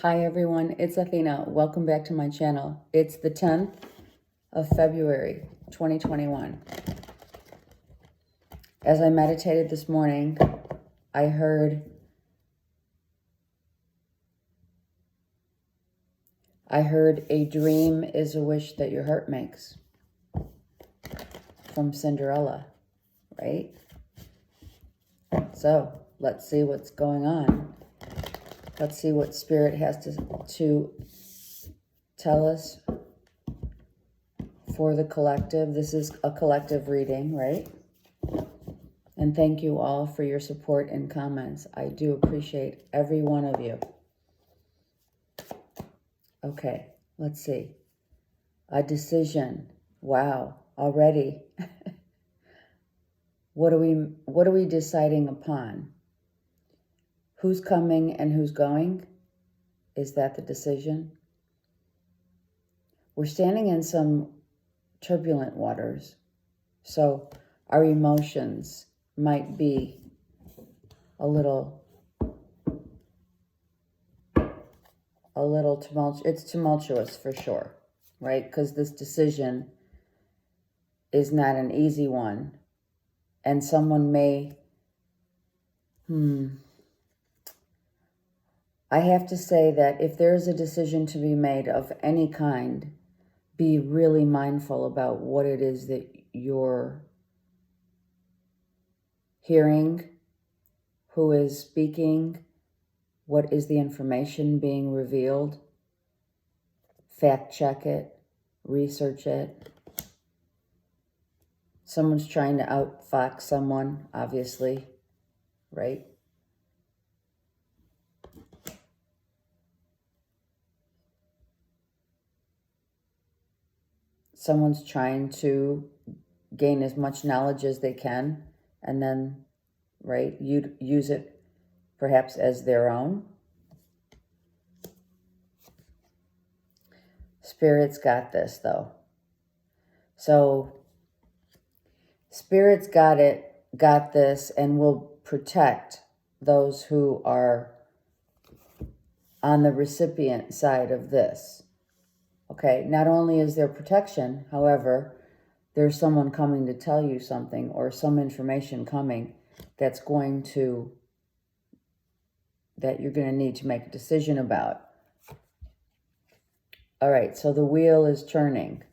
Hi everyone, it's Athena. Welcome back to my channel. It's the 10th of February, 2021. As I meditated this morning, I heard a dream is a wish that your heart makes from Cinderella, right? So let's see what's going on. Let's see what Spirit has to tell us for the collective. This is a collective reading, right? And thank you all for your support and comments. I do appreciate every one of you. Okay, let's see. A decision. Wow, already. What are we deciding upon? Who's coming and who's going? Is that the decision? We're standing in some turbulent waters, so our emotions might be a little tumultuous. It's tumultuous for sure, right? Because this decision is not an easy one, and someone may I have to say that if there's a decision to be made of any kind, be really mindful about what it is that you're hearing, who is speaking, what is the information being revealed. Fact check it, research it. Someone's trying to outfox someone, obviously, right? Someone's trying to gain as much knowledge as they can and then, right, you'd use it perhaps as their own. Spirit's got this, though. So Spirit's got this, and will protect those who are on the recipient side of this. Okay, not only is there protection, however, there's someone coming to tell you something or some information coming that you're going to need to make a decision about. All right, so the wheel is turning.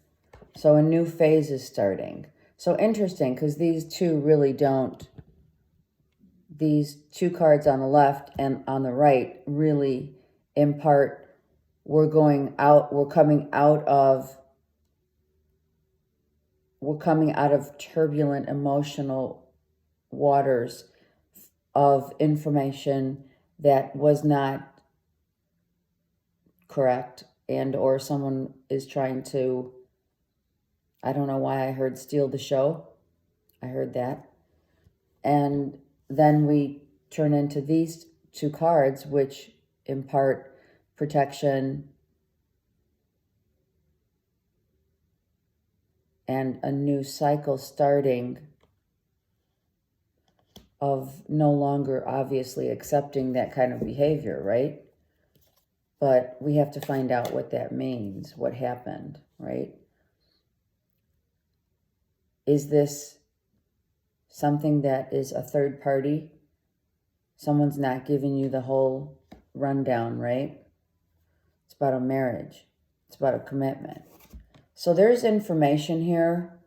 So a new phase is starting. So interesting, because these two cards on the left and on the right really impart we're coming out of turbulent emotional waters of information that was not correct, and or someone is trying to, I don't know why I heard steal the show. I heard that. And then we turn into these two cards, which impart protection and a new cycle starting of no longer obviously accepting that kind of behavior, right? But we have to find out what that means, what happened, right? Is this something that is a third party? Someone's not giving you the whole rundown, right? It's about a marriage. It's about a commitment. So there's information here.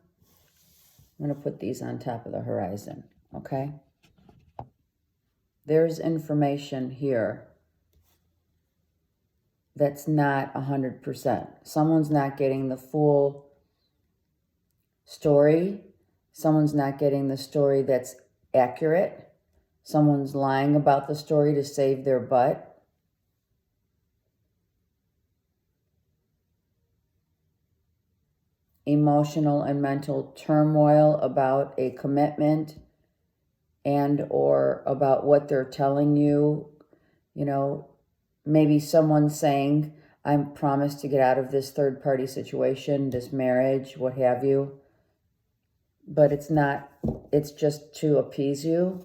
I'm going to put these on top of the horizon, okay? There's information here that's not 100%. Someone's not getting the full story. Someone's not getting the story that's accurate. Someone's lying about the story to save their butt. Emotional and mental turmoil about a commitment and or about what they're telling you. You know, maybe someone's saying, I'm promised to get out of this third party situation, this marriage, what have you. But it's not, it's just to appease you.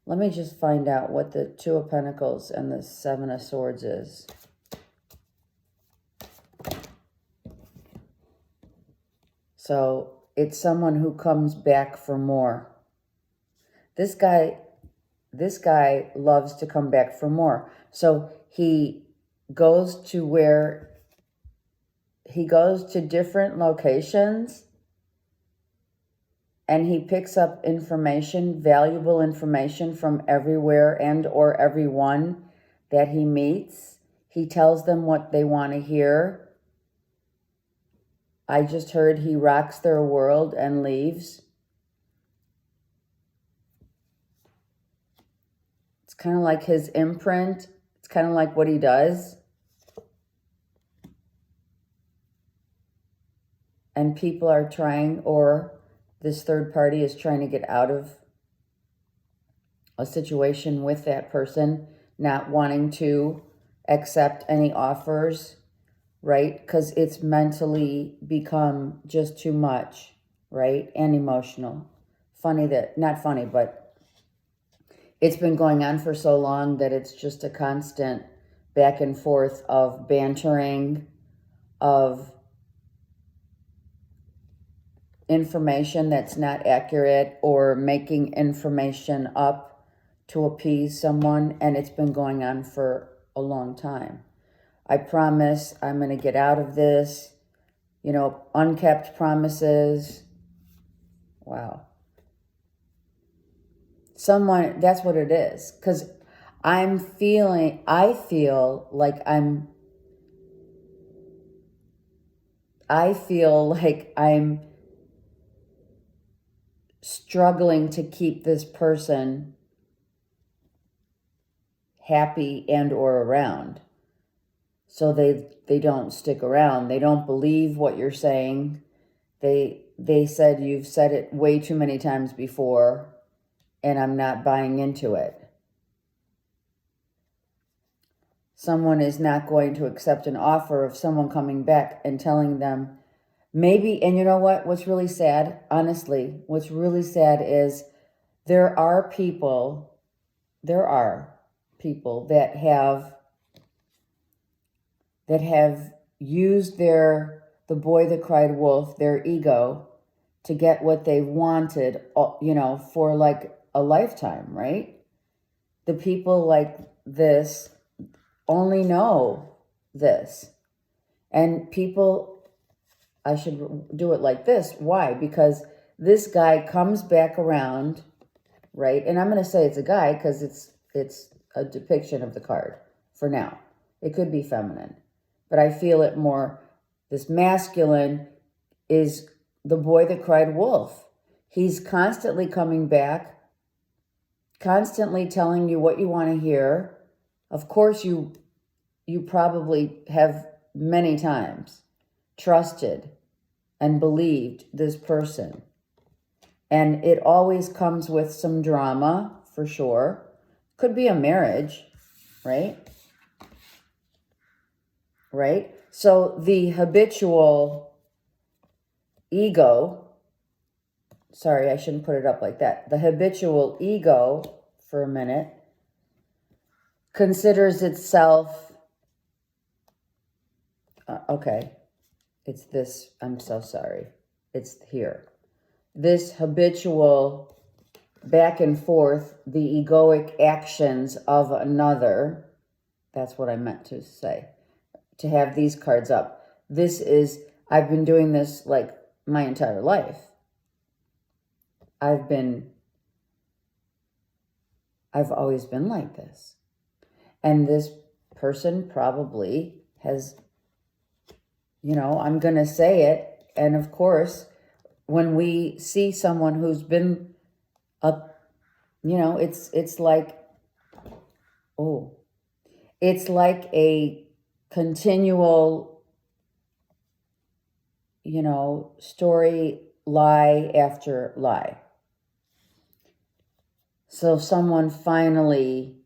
Let me just find out what the Two of Pentacles and the Seven of Swords is. So it's someone who comes back for more. This guy loves to come back for more. So he goes to different locations, and he picks up information, valuable information from everywhere and or everyone that he meets. He tells them what they want to hear. I just heard he rocks their world and leaves. It's kind of like his imprint. It's kind of like what he does. And people are trying, or this third party is trying to get out of a situation with that person, not wanting to accept any offers, right? Because it's mentally become just too much, right? And emotional. Not funny, but it's been going on for so long that it's just a constant back and forth of bantering, of information that's not accurate, or making information up to appease someone, and it's been going on for a long time. I promise I'm going to get out of this. Unkept promises. Wow. That's what it is. Because I feel like I'm struggling to keep this person happy and or around. So they don't stick around. They don't believe what you're saying. They said you've said it way too many times before, and I'm not buying into it. Someone is not going to accept an offer of someone coming back and telling them maybe, and you know what? What's really sad, honestly, what's really sad is there are people that have used the boy that cried wolf, their ego, to get what they wanted, for like a lifetime, right? The people like this only know this. And I should do it like this. Why? Because this guy comes back around, right? And I'm going to say it's a guy because it's a depiction of the card for now. It could be feminine, but I feel it more. This masculine is the boy that cried wolf. He's constantly coming back, constantly telling you what you want to hear. Of course, you probably have many times trusted and believed this person. And it always comes with some drama, for sure. Could be a marriage, right? Right? So the habitual ego, sorry, I shouldn't put it up like that. The habitual ego, for a minute, considers itself, okay, it's this, I'm so sorry. It's here. This habitual back and forth, the egoic actions of another, that's what I meant to say, to have these cards up. I've been doing this like my entire life. I've always been like this. And this person probably has, I'm going to say it. And of course, when we see someone who's been it's like a continual, story, lie after lie. So someone finally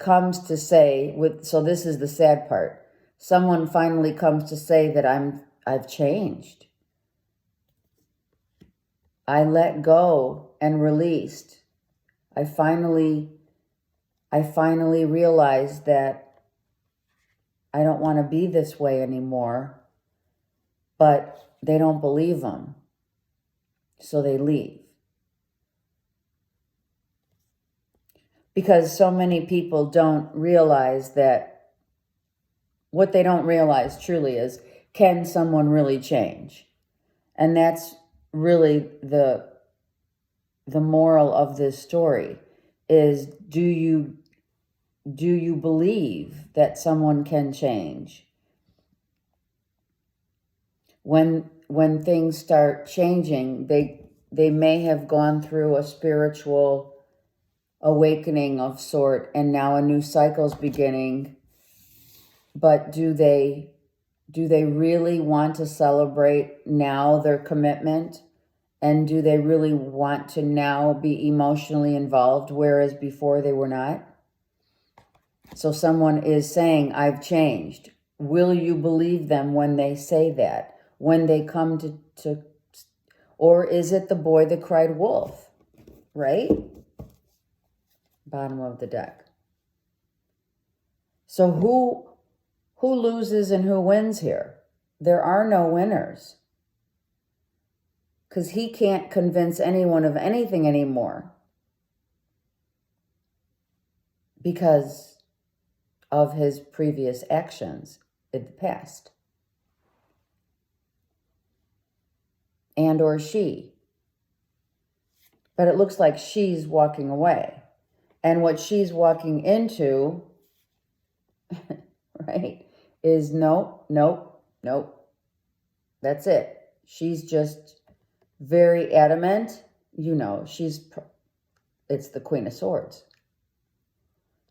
comes to say, so this is the sad part. Someone finally comes to say that I've changed. I let go and released. I finally realized that I don't want to be this way anymore. But they don't believe them. So they leave. Because so many people don't realize that what they don't realize truly is, can someone really change? And that's really the moral of this story is, do you believe that someone can change? When things start changing, they may have gone through a spiritual awakening of sort, and now a new cycle's beginning. But do they really want to celebrate now their commitment? And do they really want to now be emotionally involved, whereas before they were not? So someone is saying, I've changed. Will you believe them when they say that? When they come to or is it the boy that cried wolf? Right? Bottom of the deck. So who loses and who wins here? There are no winners. Because he can't convince anyone of anything anymore. Because of his previous actions in the past. And or she. But it looks like she's walking away. And what she's walking into, right, is nope. That's it. She's just very adamant. You know, it's the Queen of Swords.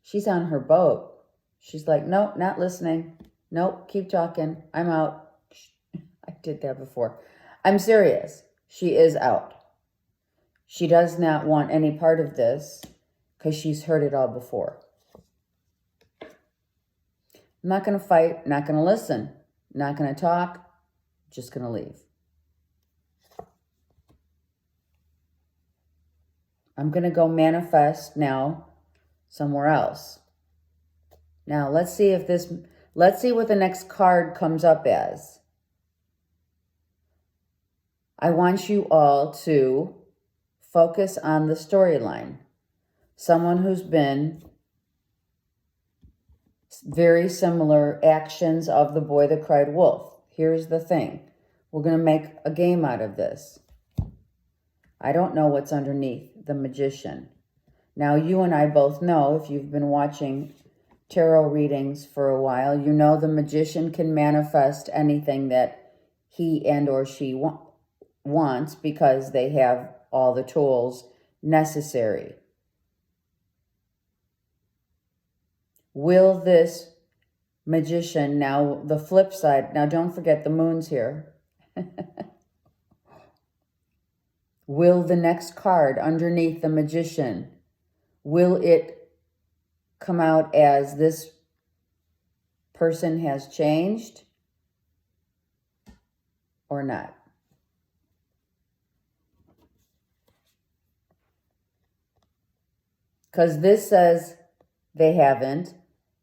She's on her boat. She's like, nope, not listening. Nope, keep talking. I'm out. I did that before. I'm serious. She is out. She does not want any part of this because she's heard it all before. I'm not going to fight, not going to listen, not going to talk, just going to leave. I'm going to go manifest now somewhere else. Now, let's see what the next card comes up as. I want you all to focus on the storyline. Someone who's been very similar actions of the boy that cried wolf. Here's the thing. We're going to make a game out of this. I don't know what's underneath the Magician. Now, you and I both know, if you've been watching tarot readings for a while, you know the Magician can manifest anything that he and or she wants because they have all the tools necessary. Will this Magician, now the flip side, now don't forget the moon's here. Will the next card underneath the Magician, will it come out as this person has changed or not? Because this says they haven't,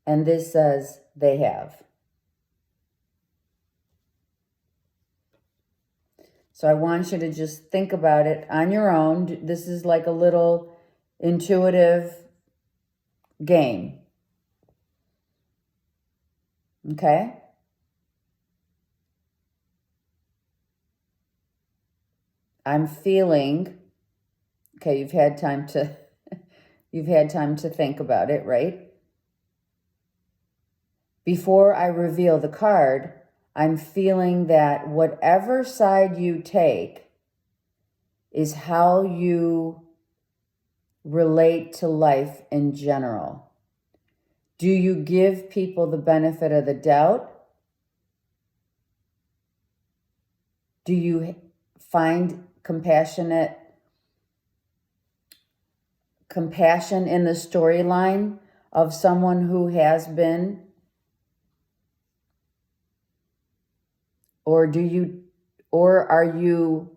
and this says they have. So I want you to just think about it on your own. This is like a little intuitive game. Okay? I'm feeling, okay, you've had time to think about it, right? Before I reveal the card, I'm feeling that whatever side you take is how you relate to life in general. Do you give people the benefit of the doubt? Do you find compassion in the storyline of someone who has been? Or are you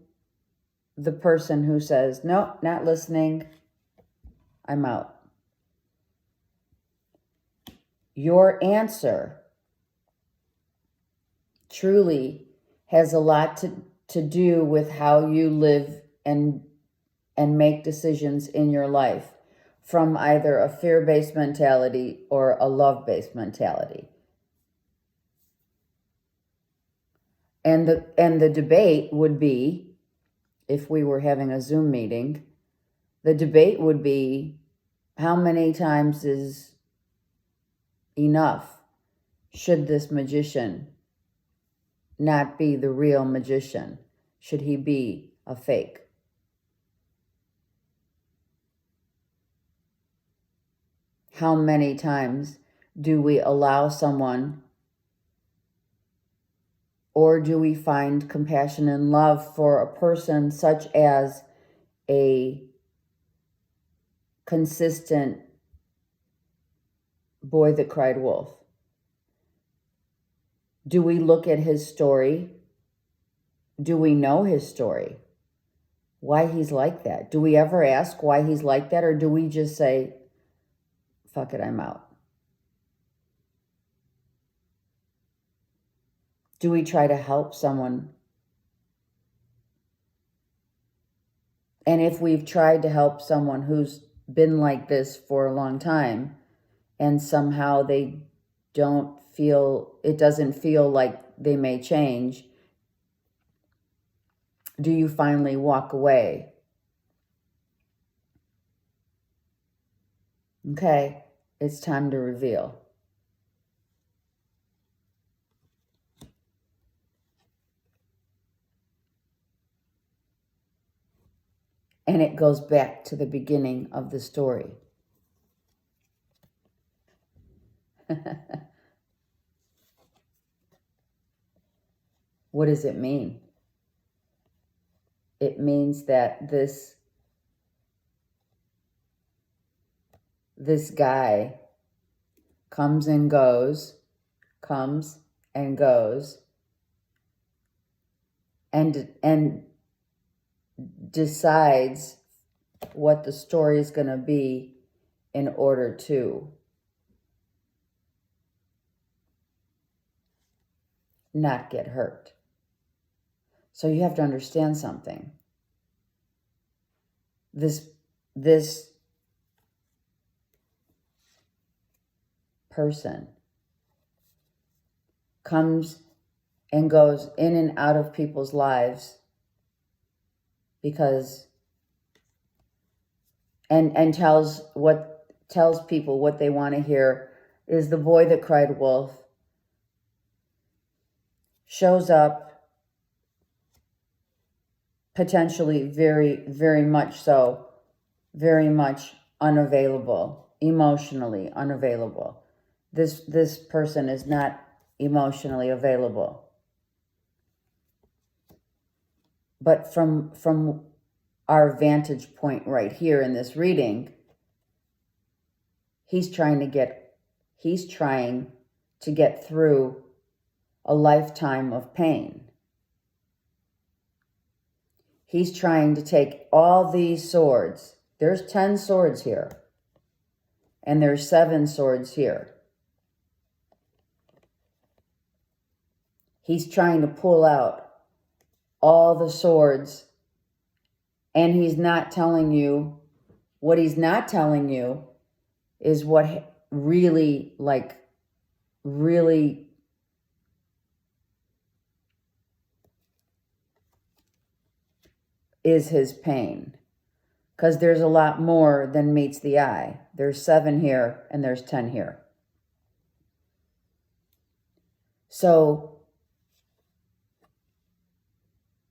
the person who says, no, not listening, I'm out? Your answer truly has a lot to do with how you live and make decisions in your life, from either a fear-based mentality or a love-based mentality. And the debate would be, if we were having a Zoom meeting, the debate would be, how many times is enough? Should this magician not be the real magician? Should he be a fake? How many times do we allow someone, or do we find compassion and love for a person such as a consistent boy that cried wolf? Do we look at his story? Do we know his story? Why he's like that? Do we ever ask why he's like that? Or do we just say, fuck it, I'm out? Do we try to help someone? And if we've tried to help someone who's been like this for a long time, and somehow they it doesn't feel like they may change, do you finally walk away? Okay, it's time to reveal. And it goes back to the beginning of the story. What does it mean? It means that this guy comes and goes, and decides what the story is going to be in order to not get hurt. So you have to understand something. This person comes and goes in and out of people's lives because and tells people what they want to hear. Is the boy that cried wolf, shows up potentially very, very much so, very much unavailable, emotionally unavailable. This person is not emotionally available. But from our vantage point right here in this reading, he's trying to get through a lifetime of pain. He's trying to take all these swords. There's 10 swords here. And there's 7 swords here. He's trying to pull out all the swords. And he's not telling you, what he's not telling you is what really is his pain. Because there's a lot more than meets the eye. There's 7 here and there's 10 here. So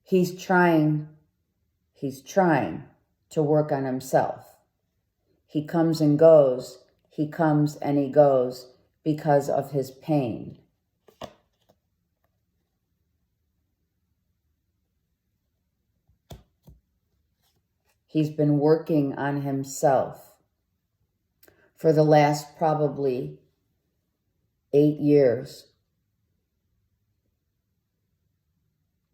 he's trying to work on himself. He comes and goes. He comes and he goes because of his pain. He's been working on himself for the last probably 8 years.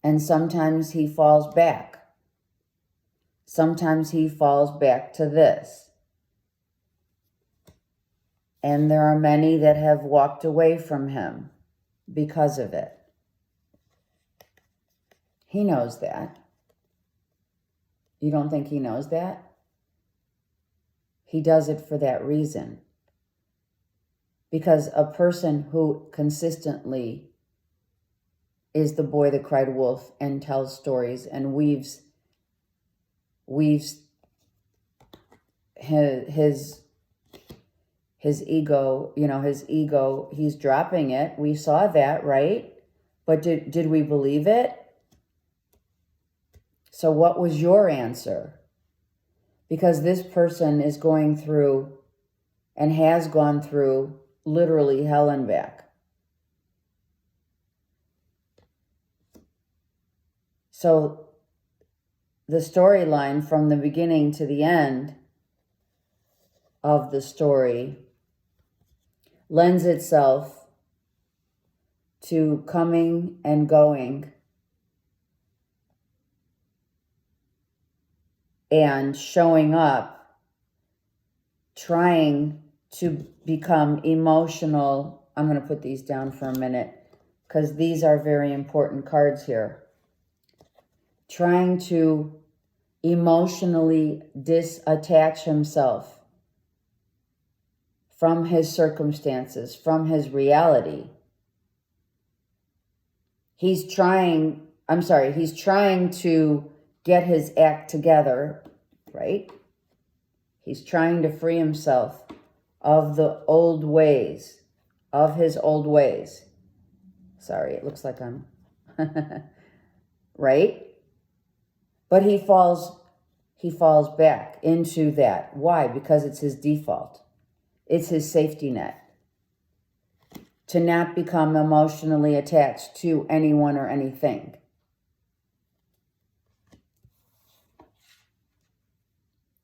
And sometimes he falls back. Sometimes he falls back to this. And there are many that have walked away from him because of it. He knows that. You don't think he knows that? He does it for that reason. Because a person who consistently is the boy that cried wolf and tells stories and weaves his ego, his ego, he's dropping it. We saw that, right? But did we believe it? So what was your answer? Because this person is going through and has gone through literally hell and back. So the storyline from the beginning to the end of the story lends itself to coming and going and showing up, trying to become emotional. I'm going to put these down for a minute because these are very important cards here. Trying to emotionally disattach himself from his circumstances, from his reality. He's trying to get his act together, right? He's trying to free himself of the old ways, of his old ways. Sorry, it looks like I'm, right? But he falls back into that. Why? Because it's his default. It's his safety net. To not become emotionally attached to anyone or anything.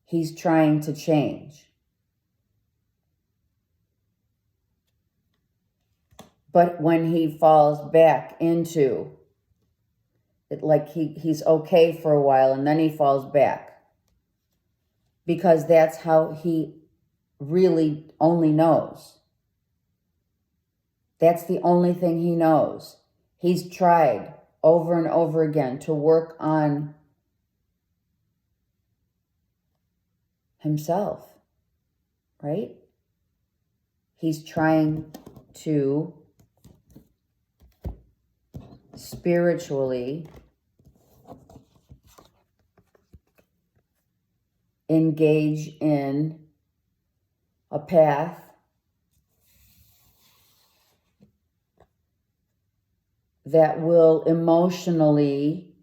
He's trying to change. But when he falls back into it, like he's okay for a while and then he falls back. Because that's how he really only knows. That's the only thing he knows. He's tried over and over again to work on himself, right? He's trying to spiritually engage in a path that will emotionally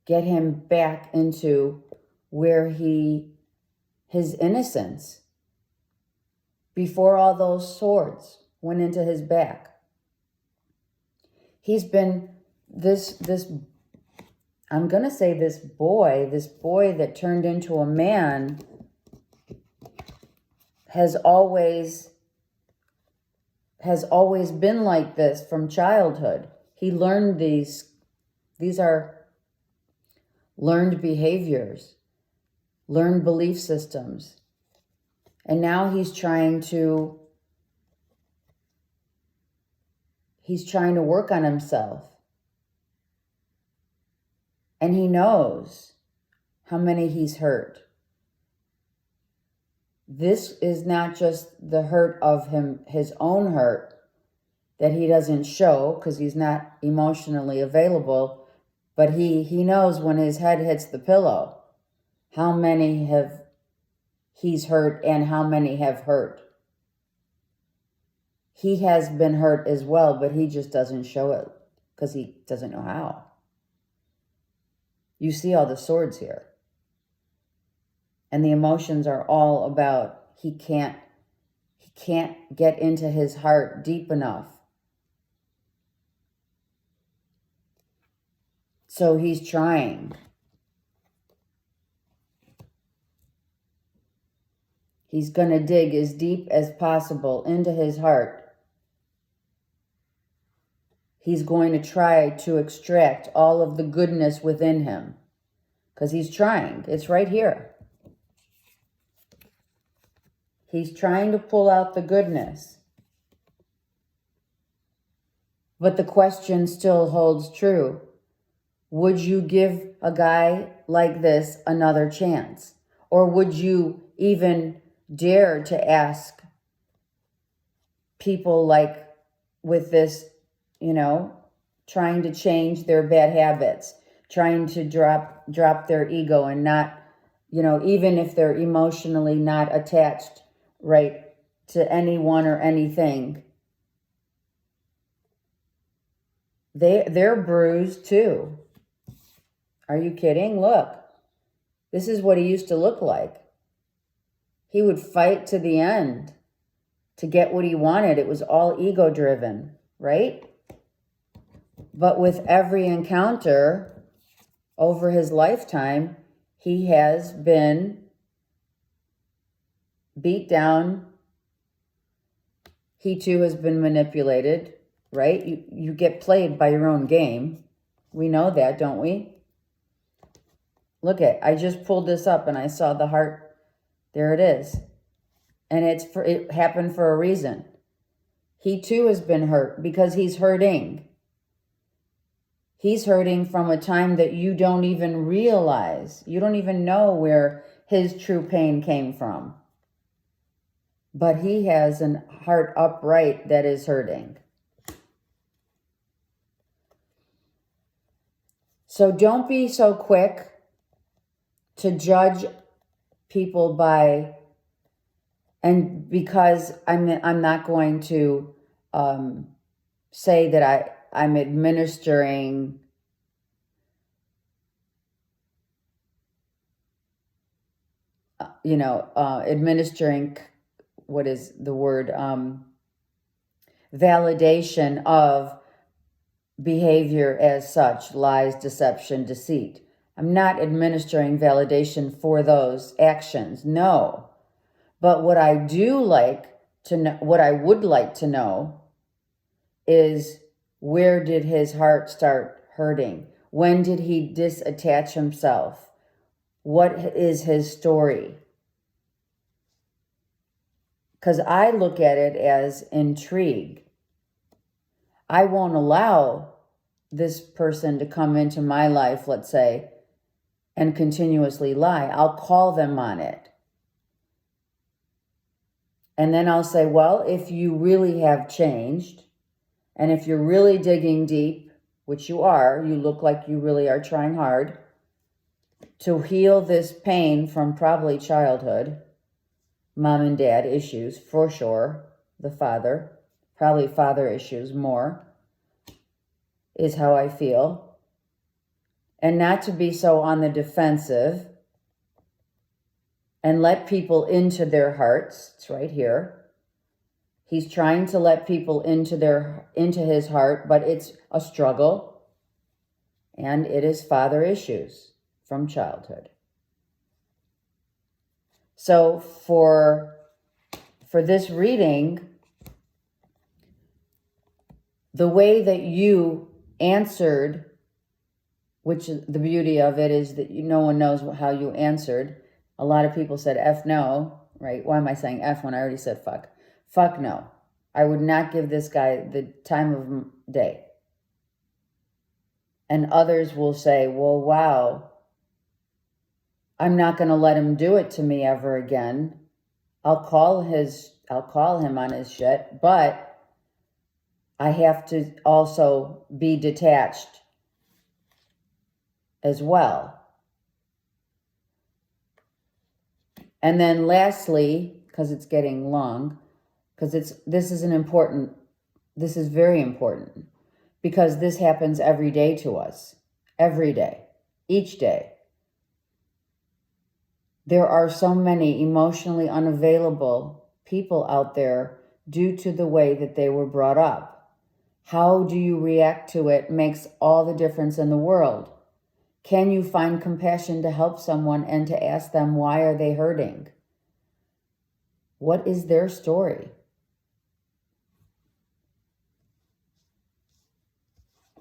get him back into where his innocence, before all those swords went into his back. He's been this I'm going to say this boy that turned into a man has always been like this from childhood. He learned these are learned behaviors, learned belief systems. And now he's trying to work on himself. And he knows how many he's hurt. This is not just the hurt of his own hurt that he doesn't show because he's not emotionally available, but he knows when his head hits the pillow how many he's hurt and how many have hurt. He has been hurt as well, but he just doesn't show it because he doesn't know how. You see all the swords here. And the emotions are all about he can't get into his heart deep enough. So he's trying. He's going to dig as deep as possible into his heart. He's going to try to extract all of the goodness within him. Because he's trying. It's right here. He's trying to pull out the goodness. But the question still holds true. Would you give a guy like this another chance? Or would you even dare to ask people like with this, trying to change their bad habits, trying to drop their ego and not, even if they're emotionally not attached, right, to anyone or anything, they're bruised too. Are you kidding? Look, this is what he used to look like. He would fight to the end to get what he wanted. It was all ego driven, right? But with every encounter over his lifetime, he has been beat down. He too has been manipulated, right? You get played by your own game. We know that, don't we? Look I just pulled this up and I saw the heart. There it is. And it happened for a reason. He too has been hurt because he's hurting. He's hurting from a time that you don't even realize. You don't even know where his true pain came from. But he has a heart upright that is hurting. So don't be so quick to judge people because I'm not going to say that I'm administering administering, what is the word, validation of behavior as such, lies, deception, deceit. I'm not administering validation for those actions, no. But what I do like to know, what I would like to know is, where did his heart start hurting? When did he disattach himself? What is his story? Because I look at it as intrigue. I won't allow this person to come into my life, let's say, and continuously lie. I'll call them on it. And then I'll say, well, if you really have changed, and if you're really digging deep, which you are, you look like you really are trying hard to heal this pain from probably childhood, mom and dad issues, for sure, the father, probably father issues more, is how I feel. And not to be so on the defensive and let people into their hearts. It's right here. He's trying to let people into his heart, but it's a struggle. And it is father issues from childhood. So for this reading, the way that you answered, which is the beauty of it, is that no one knows how you answered. A lot of people said F no, right? Why am I saying F when I already said fuck? Fuck no. I would not give this guy the time of day. And others will say, well, wow, I'm not going to let him do it to me ever again. I'll call him on his shit, but I have to also be detached as well. And then lastly, because it's getting long, because this is very important, because this happens every day to us, every day, each day. There are so many emotionally unavailable people out there due to the way that they were brought up. How do you react to it makes all the difference in the world. Can you find compassion to help someone and to ask them, why are they hurting? What is their story?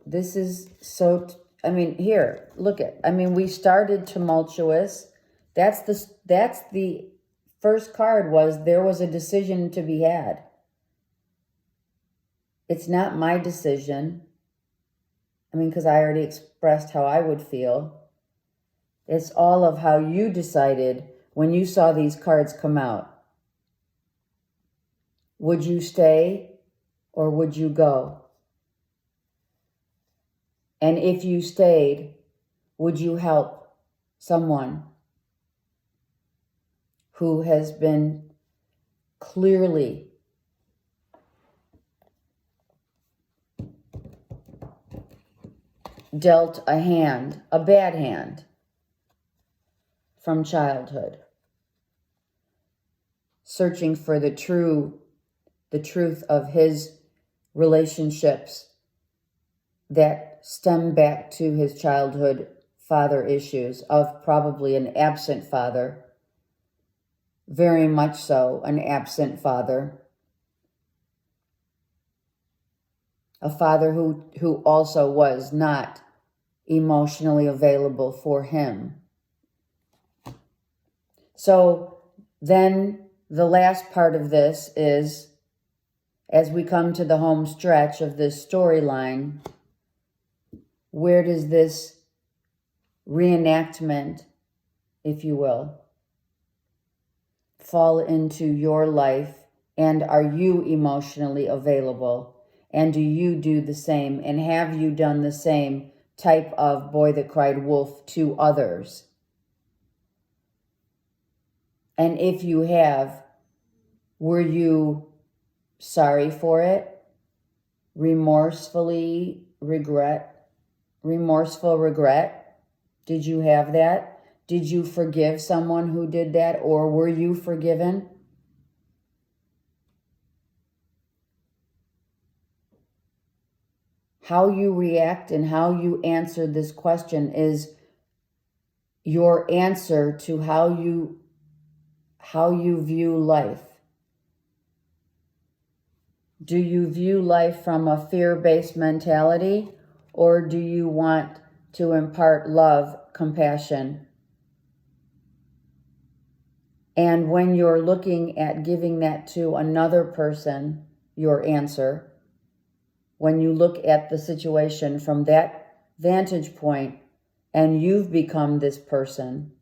This is so, here, look at, we started tumultuous. That's the first card was, there was a decision to be had. It's not my decision. I mean, because I already expressed how I would feel. It's all of how you decided when you saw these cards come out. Would you stay or would you go? And if you stayed, would you help someone who has been clearly dealt a hand, a bad hand, from childhood, searching for the truth of his relationships that stem back to his childhood father issues of probably an absent father, very much so an absent father, a father who also was not emotionally available for him. So then the last part of this is, as we come to the home stretch of this storyline, where does this reenactment, if you will, fall into your life? And are you emotionally available? And do you do the same? And have you done the same type of boy that cried wolf to others? And if you have, were you sorry for it? Remorseful regret? Did you have that? Did you forgive someone who did that, or were you forgiven? How you react and how you answer this question is your answer to how you view life. Do you view life from a fear-based mentality, or do you want to impart love, compassion? And when you're looking at giving that to another person, your answer, when you look at the situation from that vantage point and you've become this person,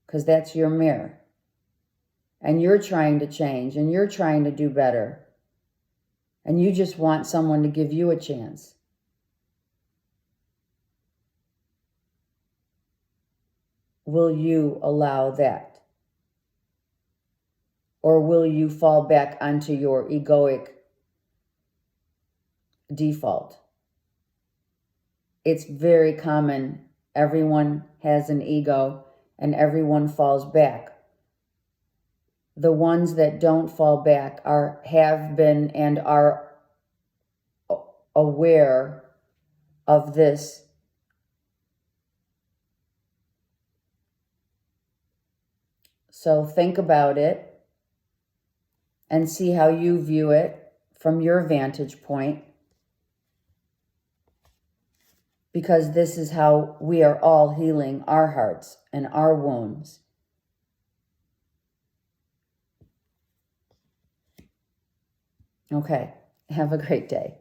because that's your mirror, and you're trying to change and you're trying to do better, and you just want someone to give you a chance. Will you allow that? Or will you fall back onto your egoic default? It's very common. Everyone has an ego and everyone falls back. The ones that don't fall back have been and are aware of this. So think about it and see how you view it from your vantage point, because this is how we are all healing our hearts and our wounds. Okay, have a great day.